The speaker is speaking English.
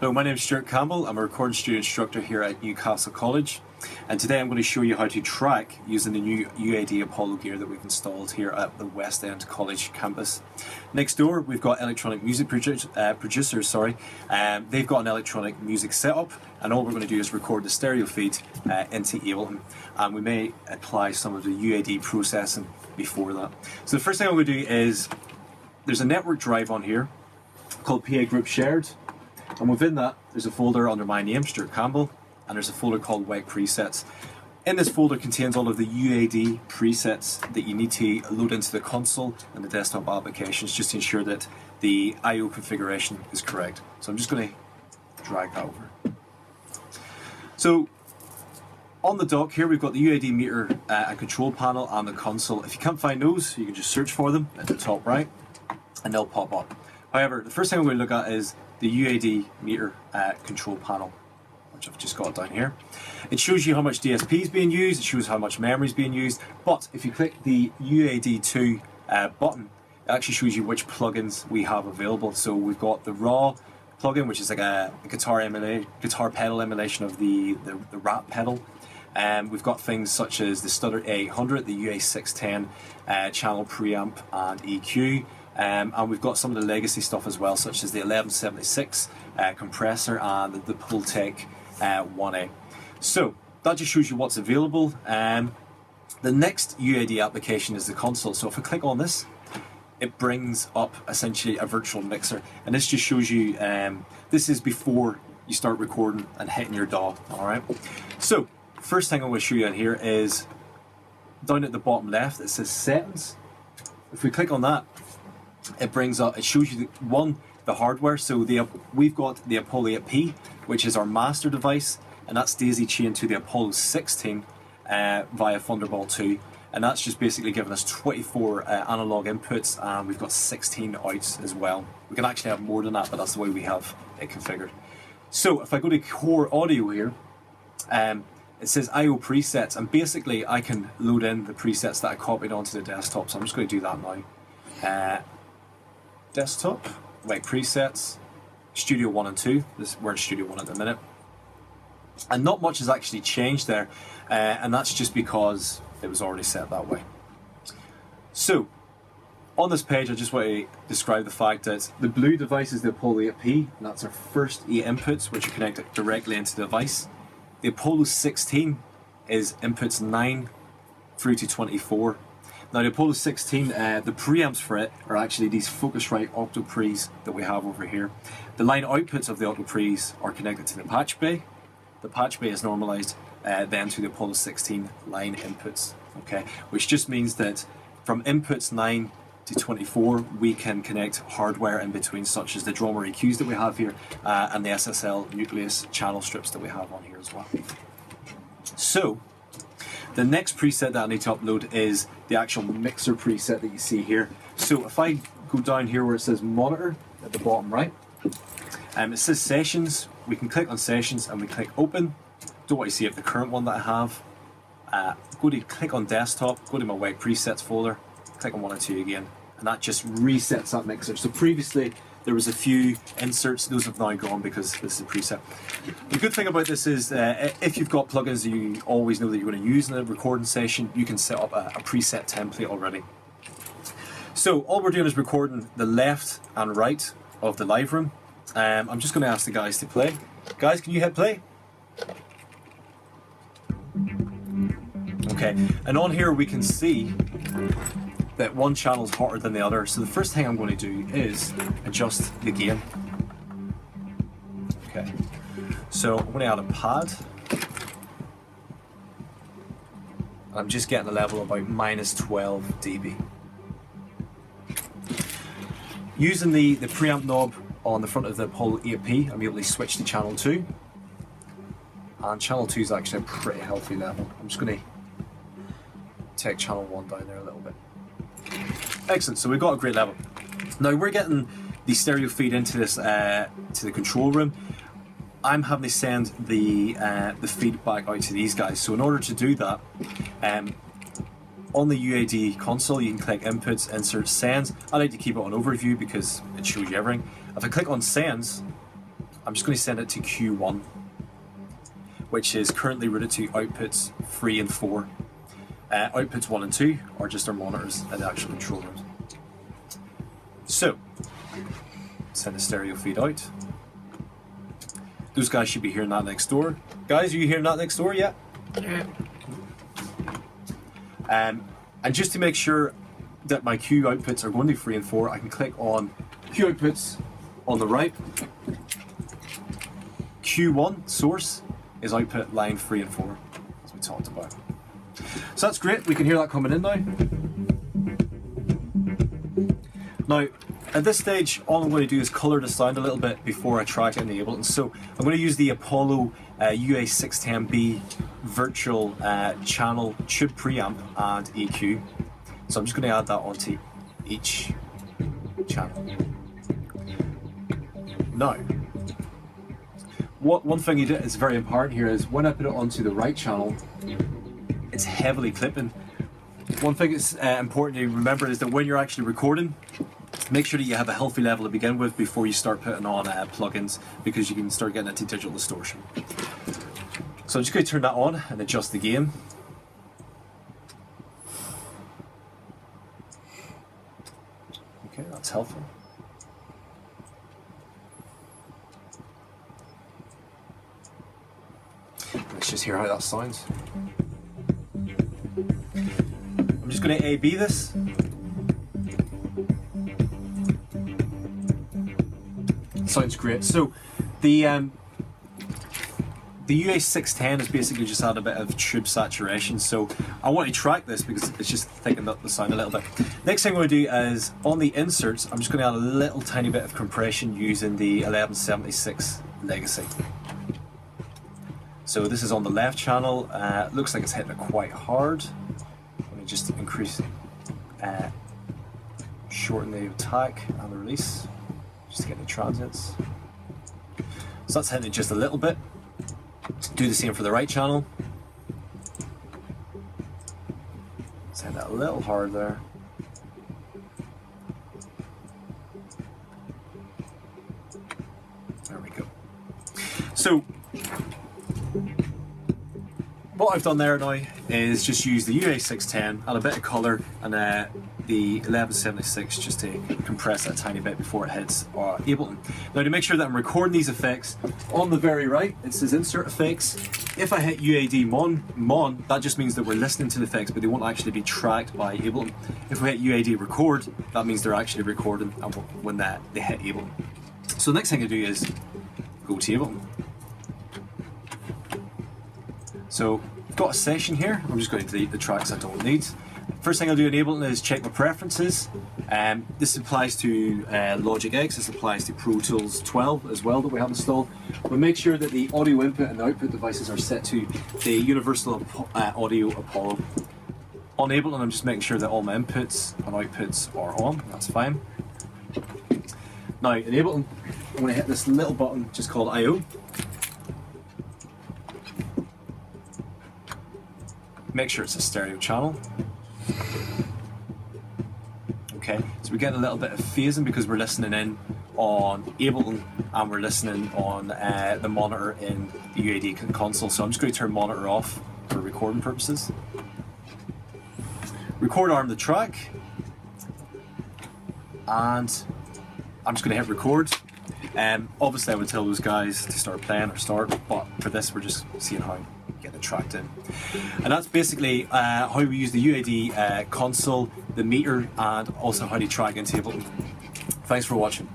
Hello, my name is Stuart Campbell. I'm a recording studio instructor here at Newcastle College, and today I'm going to show you how to track using the new UAD Apollo gear that we've installed here at the West End College campus. Next door we've got electronic music producers. They've got an electronic music setup, and all we're going to do is record the stereo feed into Ableton, and we may apply some of the UAD processing before that. So the first thing I'm going to do is, there's a network drive on here called PA Group Shared. And within that, there's a folder under my name, Stuart Campbell, and there's a folder called WEG Presets. In this folder contains all of the UAD presets that you need to load into the console and the desktop applications just to ensure that the I/O configuration is correct. So I'm just going to drag that over. So on the dock here, we've got the UAD meter and control panel and the console. If you can't find those, you can just search for them at the top right, and they'll pop up. However, the first thing I'm going to look at is the UAD meter control panel, which I've just got down here. It shows you how much DSP is being used, it shows how much memory is being used, but if you click the UAD2 button, it actually shows you which plugins we have available. So we've got the raw plugin, which is like a guitar pedal emulation of the rat pedal. We've got things such as the Stutter A800, the UA610 channel preamp and EQ. And we've got some of the legacy stuff as well, such as the 1176 compressor and the Pultec 1A. So that just shows you what's available. The next UAD application is the console. So if I click on this, it brings up essentially a virtual mixer, and this just shows you this is before you start recording and hitting your DAW. All right. So first thing I'm going to show you on here is down at the bottom left. It says settings. If we click on that, it brings up, it shows you the hardware. So we've got the Apollo 8P, which is our master device, and that's daisy chained to the Apollo 16 via Thunderbolt 2, and that's just basically giving us 24 analog inputs, and we've got 16 outs as well. We can actually have more than that, but that's the way we have it configured. So if I go to core audio here, it says I/O presets, and basically I can load in the presets that I copied onto the desktop. So I'm just going to do that now. Desktop, WEG Presets, Studio 1 and 2. We're in Studio 1 at the minute. And not much has actually changed there, and that's just because it was already set that way. So, on this page I just want to describe the fact that the blue device is the Apollo 8P, and that's our first 8 inputs which are connected directly into the device. The Apollo 16 is inputs 9 through to 24. Now the Apollo 16, the preamps for it are actually these Focusrite octo pre's that we have over here. The line outputs of the octo pre's are connected to the patch bay. The patch bay is normalized then to the Apollo 16 line inputs, okay? Which just means that from inputs 9 to 24, we can connect hardware in between, such as the drummer EQs that we have here and the SSL nucleus channel strips that we have on here as well. So, the next preset that I need to upload is the actual mixer preset that you see here. So if I go down here where it says monitor at the bottom right, it says sessions. We can click on sessions and we click open. Don't want to see if the current one that I have. Click on desktop, go to my WEG presets folder, click on 1 and 2 again, and that just resets that mixer. So previously there was a few inserts, those have now gone because this is a preset. The good thing about this is if you've got plugins that you always know that you're going to use in a recording session, you can set up a preset template already. So all we're doing is recording the left and right of the live room. I'm just going to ask the guys to play. Guys, can you hit play? Okay, and on here we can see that one channel is hotter than the other. So the first thing I'm going to do is adjust the gain. Okay, so I'm going to add a pad. I'm just getting a level of about -12 dB. Using the preamp knob on the front of the Apollo 8P, I'm able to switch to channel 2. And channel 2 is actually a pretty healthy level. I'm just going to take channel 1 down there a little bit. Excellent, so we've got a great level. Now we're getting the stereo feed into this to the control room. I'm having to send the feedback out to these guys. So in order to do that, on the UAD console you can click inputs, insert, sends. I like to keep it on overview because it shows you everything. If I click on sends, I'm just going to send it to Q1, which is currently routed to outputs 3 and 4. Outputs 1 and 2 are just our monitors and the actual control rooms. So, send the stereo feed out. Those guys should be hearing that next door. Guys, are you hearing that next door yet? Yeah. And just to make sure that my Q outputs are going to 3 and 4, I can click on Q outputs on the right. Q1 source is output line 3 and 4, as we talked about. So that's great, we can hear that coming in now. Now, at this stage, all I'm going to do is colour the sound a little bit before I try to enable it. And so I'm going to use the Apollo UA610B virtual channel tube preamp and EQ. So I'm just going to add that onto each channel. Now, one thing is very important here is when I put it onto the right channel, it's heavily clipping. One thing that's important to remember is that when you're actually recording, make sure that you have a healthy level to begin with before you start putting on plugins, because you can start getting into digital distortion. So I'm just going to turn that on and adjust the gain. Okay, that's helpful. Let's just hear how that sounds. I'm just going to A/B this. Sounds great. So the UA610 is basically just had a bit of tube saturation, so I want to track this because it's just thickened up the sound a little bit. Next thing I'm going to do is on the inserts, I'm just going to add a little tiny bit of compression using the 1176 Legacy. So this is on the left channel. Looks like it's hitting it quite hard. Let me just increase, shorten the attack and the release, just to get the transients. So that's hitting it just a little bit. Do the same for the right channel. Send it a little hard there. There we go. So what I've done there now is just use the UA610, add a bit of colour, and the 1176 just to compress it a tiny bit before it hits Ableton. Now, to make sure that I'm recording these effects, on the very right it says insert effects. If I hit UAD mon, that just means that we're listening to the effects, but they won't actually be tracked by Ableton. If we hit UAD record, that means they're actually recording when they hit Ableton. So the next thing I do is go to Ableton. So I've got a session here. I'm just going to delete the tracks I don't need. First thing I'll do in Ableton is check my preferences. This applies to Logic X, this applies to Pro Tools 12 as well that we have installed. We'll make sure that the audio input and the output devices are set to the Universal Audio Apollo. On Ableton, I'm just making sure that all my inputs and outputs are on, that's fine. Now in Ableton, I'm going to hit this little button just called I/O. Make sure it's a stereo channel. Okay, so we're getting a little bit of phasing because we're listening in on Ableton and we're listening on the monitor in the UAD console. So I'm just going to turn monitor off for recording purposes. Record arm the track, and I'm just going to hit record. Obviously I would tell those guys to start playing or start, but for this we're just seeing how get it tracked in. And that's basically how we use the UAD console, the meter, and also how to track into Ableton. Thanks for watching.